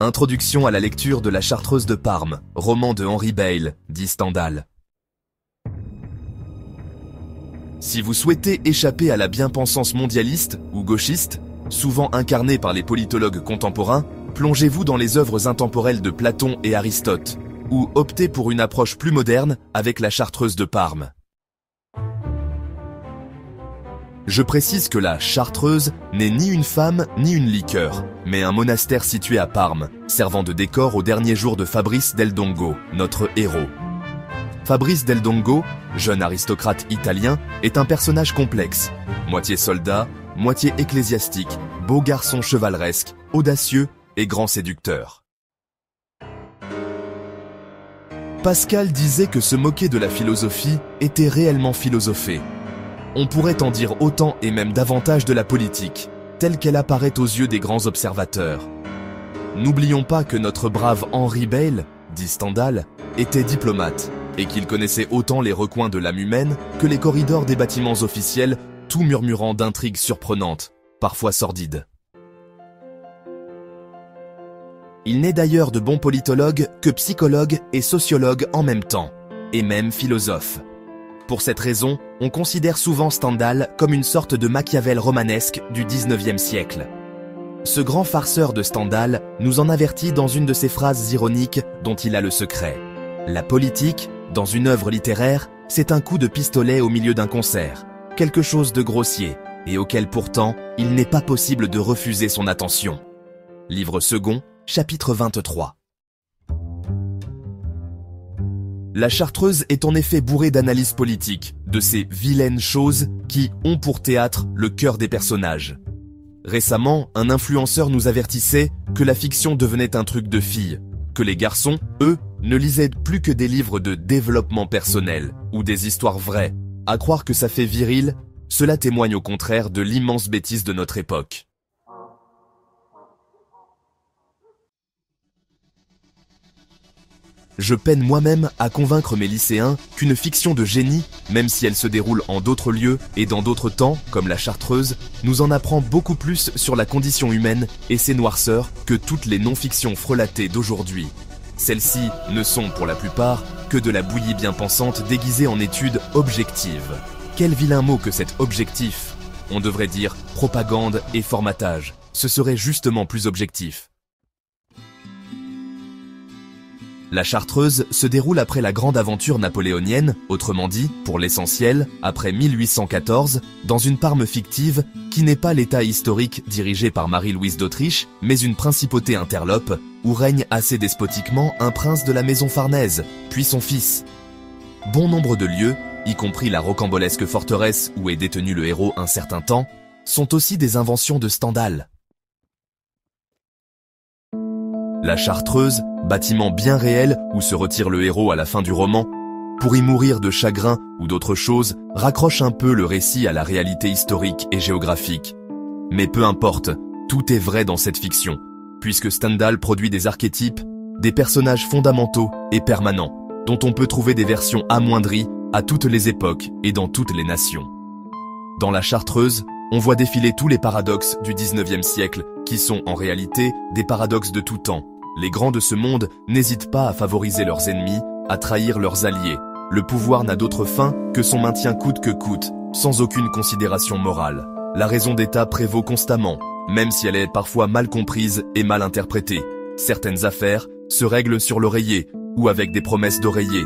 Introduction à la lecture de La Chartreuse de Parme, roman de Henri Beyle, dit Stendhal. Si vous souhaitez échapper à la bien-pensance mondialiste ou gauchiste, souvent incarnée par les politologues contemporains, plongez-vous dans les œuvres intemporelles de Platon et Aristote, ou optez pour une approche plus moderne avec La Chartreuse de Parme. Je précise que la Chartreuse n'est ni une femme ni une liqueur, mais un monastère situé à Parme, servant de décor aux derniers jours de Fabrice del Dongo, notre héros. Fabrice del Dongo, jeune aristocrate italien, est un personnage complexe, moitié soldat, moitié ecclésiastique, beau garçon chevaleresque, audacieux et grand séducteur. Pascal disait que se moquer de la philosophie était réellement philosopher. On pourrait en dire autant et même davantage de la politique, telle qu'elle apparaît aux yeux des grands observateurs. N'oublions pas que notre brave Henri Beyle, dit Stendhal, était diplomate, et qu'il connaissait autant les recoins de l'âme humaine que les corridors des bâtiments officiels, tout murmurant d'intrigues surprenantes, parfois sordides. Il n'est d'ailleurs de bons politologues que psychologues et sociologues en même temps, et même philosophes. Pour cette raison, on considère souvent Stendhal comme une sorte de Machiavel romanesque du XIXe siècle. Ce grand farceur de Stendhal nous en avertit dans une de ses phrases ironiques dont il a le secret. La politique, dans une œuvre littéraire, c'est un coup de pistolet au milieu d'un concert, quelque chose de grossier, et auquel pourtant il n'est pas possible de refuser son attention. Livre second, chapitre 23. La Chartreuse est en effet bourrée d'analyses politiques, de ces vilaines choses qui ont pour théâtre le cœur des personnages. Récemment, un influenceur nous avertissait que la fiction devenait un truc de filles, que les garçons, eux, ne lisaient plus que des livres de développement personnel ou des histoires vraies. À croire que ça fait viril, cela témoigne au contraire de l'immense bêtise de notre époque. Je peine moi-même à convaincre mes lycéens qu'une fiction de génie, même si elle se déroule en d'autres lieux et dans d'autres temps, comme la Chartreuse, nous en apprend beaucoup plus sur la condition humaine et ses noirceurs que toutes les non-fictions frelatées d'aujourd'hui. Celles-ci ne sont, pour la plupart, que de la bouillie bien pensante déguisée en études objectives. Quel vilain mot que cet objectif! On devrait dire propagande et formatage. Ce serait justement plus objectif. La Chartreuse se déroule après la grande aventure napoléonienne, autrement dit, pour l'essentiel, après 1814, dans une Parme fictive qui n'est pas l'État historique dirigé par Marie-Louise d'Autriche, mais une principauté interlope, où règne assez despotiquement un prince de la maison Farnèse, puis son fils. Bon nombre de lieux, y compris la rocambolesque forteresse où est détenu le héros un certain temps, sont aussi des inventions de Stendhal. La Chartreuse, bâtiment bien réel où se retire le héros à la fin du roman, pour y mourir de chagrin ou d'autre chose, raccroche un peu le récit à la réalité historique et géographique. Mais peu importe, tout est vrai dans cette fiction, puisque Stendhal produit des archétypes, des personnages fondamentaux et permanents, dont on peut trouver des versions amoindries à toutes les époques et dans toutes les nations. Dans La Chartreuse, on voit défiler tous les paradoxes du XIXe siècle, qui sont en réalité des paradoxes de tout temps. Les grands de ce monde n'hésitent pas à favoriser leurs ennemis, à trahir leurs alliés. Le pouvoir n'a d'autre fin que son maintien coûte que coûte, sans aucune considération morale. La raison d'État prévaut constamment, même si elle est parfois mal comprise et mal interprétée. Certaines affaires se règlent sur l'oreiller, ou avec des promesses d'oreiller.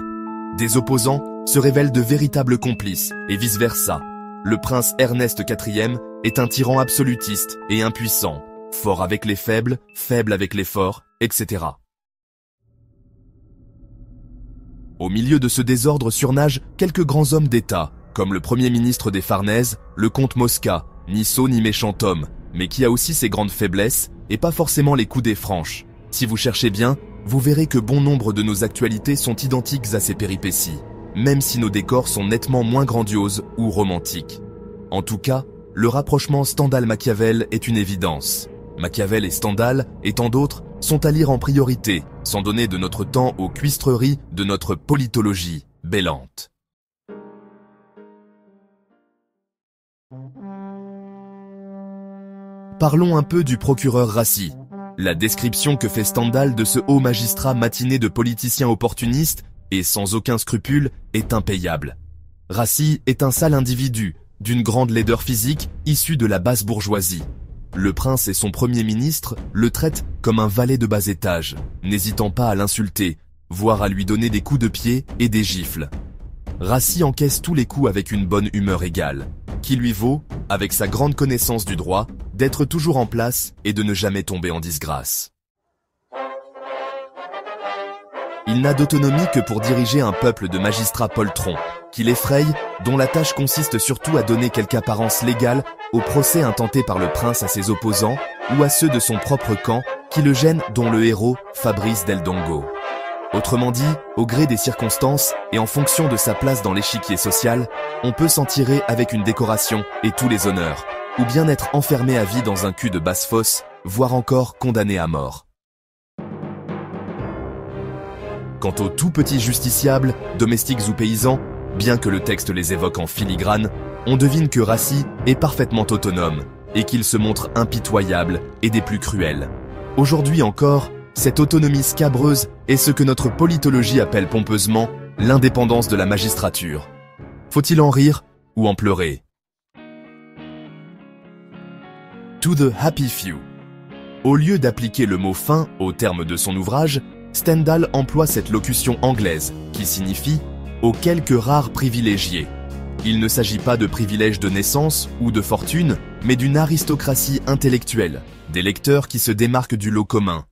Des opposants se révèlent de véritables complices, et vice-versa. Le prince Ernest IV est un tyran absolutiste et impuissant, fort avec les faibles, faible avec les forts, etc. Au milieu de ce désordre surnagent quelques grands hommes d'État, comme le premier ministre des Farnèse, le comte Mosca, ni sot ni méchant homme, mais qui a aussi ses grandes faiblesses, et pas forcément les coudées franches. Si vous cherchez bien, vous verrez que bon nombre de nos actualités sont identiques à ces péripéties, même si nos décors sont nettement moins grandioses ou romantiques. En tout cas, le rapprochement Stendhal-Machiavel est une évidence. Machiavel et Stendhal, et tant d'autres, sont à lire en priorité, sans donner de notre temps aux cuistreries de notre politologie bêlante. Parlons un peu du procureur Rassi. La description que fait Stendhal de ce haut magistrat matiné de politicien opportuniste et sans aucun scrupule est impayable. Rassi est un sale individu, d'une grande laideur physique, issu de la basse bourgeoisie. Le prince et son premier ministre le traitent comme un valet de bas étage, n'hésitant pas à l'insulter, voire à lui donner des coups de pied et des gifles. Rassi encaisse tous les coups avec une bonne humeur égale, qui lui vaut, avec sa grande connaissance du droit, d'être toujours en place et de ne jamais tomber en disgrâce. Il n'a d'autonomie que pour diriger un peuple de magistrats poltrons, qui l'effraie, dont la tâche consiste surtout à donner quelque apparence légale au procès intenté par le prince à ses opposants ou à ceux de son propre camp qui le gênent, dont le héros Fabrice Del Dongo. Autrement dit, au gré des circonstances et en fonction de sa place dans l'échiquier social, on peut s'en tirer avec une décoration et tous les honneurs, ou bien être enfermé à vie dans un cul de basse-fosse, voire encore condamné à mort. Quant aux tout petits justiciables, domestiques ou paysans, bien que le texte les évoque en filigrane, on devine que Rassi est parfaitement autonome et qu'il se montre impitoyable et des plus cruels. Aujourd'hui encore, cette autonomie scabreuse est ce que notre politologie appelle pompeusement l'indépendance de la magistrature. Faut-il en rire ou en pleurer? To the happy few. Au lieu d'appliquer le mot fin au terme de son ouvrage, Stendhal emploie cette locution anglaise qui signifie « aux quelques rares privilégiés ». Il ne s'agit pas de privilèges de naissance ou de fortune, mais d'une aristocratie intellectuelle, des lecteurs qui se démarquent du lot commun.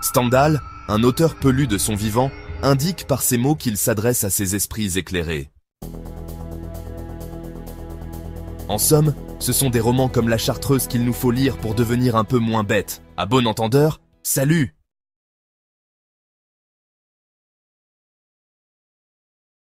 Stendhal, un auteur pelu de son vivant, indique par ces mots qu'il s'adresse à ces esprits éclairés. En somme, ce sont des romans comme La Chartreuse qu'il nous faut lire pour devenir un peu moins bêtes. À bon entendeur, salut!